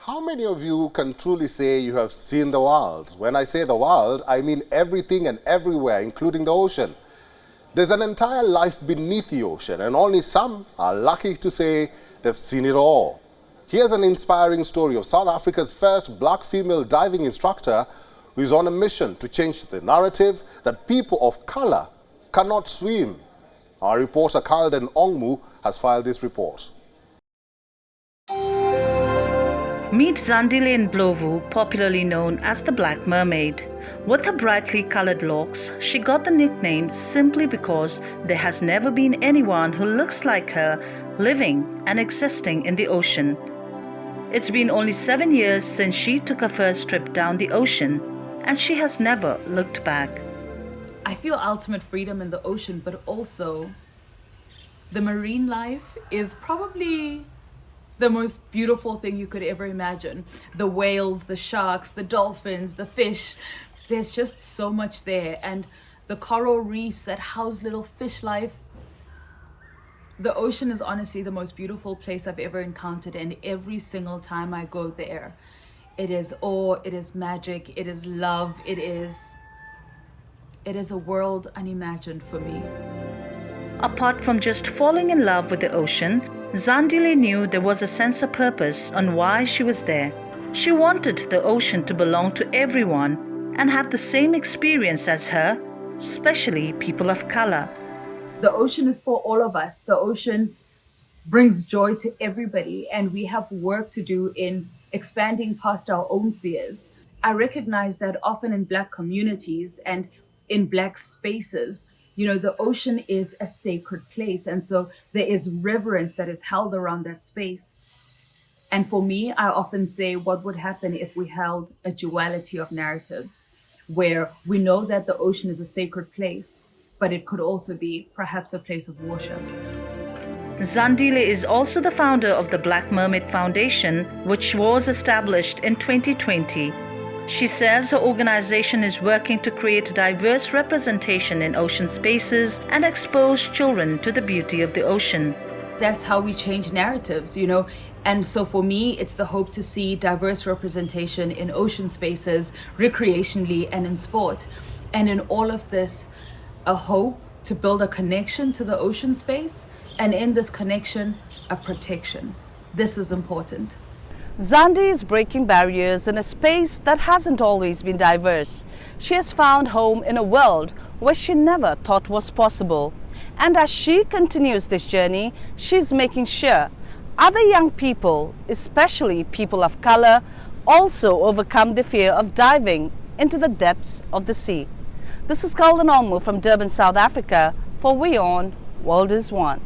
How many of you can truly say you have seen the world? When I say the world, I mean everything and everywhere, including the ocean. There's an entire life beneath the ocean, and only some are lucky to say they've seen it all. Here's an inspiring story of South Africa's first black female diving instructor who is on a mission to change the narrative that people of color cannot swim. Our reporter Kalden Ongmu has filed this report. Meet Zandile Ndlovu, popularly known as the Black Mermaid. With her brightly colored locks, she got the nickname simply because there has never been anyone who looks like her living and existing in the ocean. It's been only 7 years since she took her first trip down the ocean, and she has never looked back. I feel ultimate freedom in the ocean, but also the marine life is probably the most beautiful thing you could ever imagine. The whales, the sharks, the dolphins, the fish. There's just so much there. And the coral reefs that house little fish life. The ocean is honestly the most beautiful place I've ever encountered. And every single time I go there, it is awe, it is magic, it is love, it is a world unimagined for me. Apart from just falling in love with the ocean, Zandile knew there was a sense of purpose on why she was there. She wanted the ocean to belong to everyone and have the same experience as her, especially people of color. The ocean is for all of us. The ocean brings joy to everybody, and we have work to do in expanding past our own fears. I recognize that often in Black communities and in Black spaces, the ocean is a sacred place. And so there is reverence that is held around that space. And for me, I often say, what would happen if we held a duality of narratives where we know that the ocean is a sacred place, but it could also be perhaps a place of worship. Zandile is also the founder of the Black Mermaid Foundation, which was established in 2020. She says her organization is working to create diverse representation in ocean spaces and expose children to the beauty of the ocean. That's how we change narratives, And so for me, it's the hope to see diverse representation in ocean spaces, recreationally, and in sport. And in all of this, a hope to build a connection to the ocean space, and in this connection, a protection. This is important. Zandi is breaking barriers in a space that hasn't always been diverse. She has found home in a world where she never thought was possible. And as she continues this journey, she's making sure other young people, especially people of color, also overcome the fear of diving into the depths of the sea. This is Kalden Ongmu from Durban, South Africa for WION World is One.